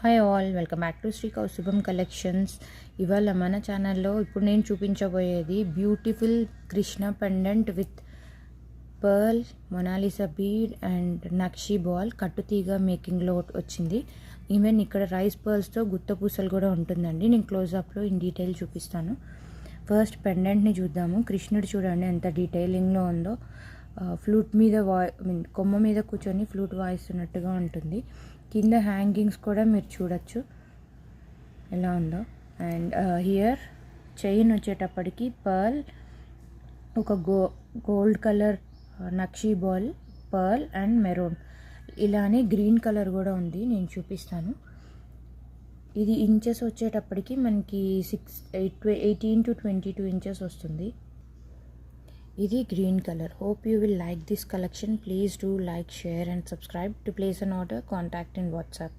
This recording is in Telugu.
Hi all, welcome back to Sri Kaustubham collections. ఇవాళ మన ఛానల్లో ఇప్పుడు నేను చూపించబోయేది beautiful Krishna pendant with pearl Mona Lisa bead and nakshi ball కట్టుతీగ మేకింగ్లో వచ్చింది. ఈవెన్ ఇక్కడ రైస్ పర్ల్స్తో గుత్త పూసలు కూడా ఉంటుందండి. నేను క్లోజ్అప్లో ఇన్ డీటెయిల్ చూపిస్తాను. ఫస్ట్ పెండెంట్ని చూద్దాము. కృష్ణుడు చూడండి ఎంత డీటెయిలింగ్లో ఉందో. ఫ్లూట్ మీద కొమ్మ మీద కూర్చొని ఫ్లూట్ వాయిస్తున్నట్టుగా ఉంటుంది. కింద హ్యాంగింగ్స్ కూడా మీరు చూడొచ్చు ఎలా ఉందో. అండ్ హియర్ చైన్ వచ్చేటప్పటికి పర్ల్, ఒక gold colour nakshi ball, pearl and maroon, ఇలానే గ్రీన్ కలర్ కూడా ఉంది. నేను చూపిస్తాను. ఇది ఇంచెస్ వచ్చేటప్పటికి మనకి 18 to 22 ఇంచెస్ వస్తుంది. ఇది green colour. Hope you will like this collection. Please do like, share and subscribe. To place an order, contact in WhatsApp.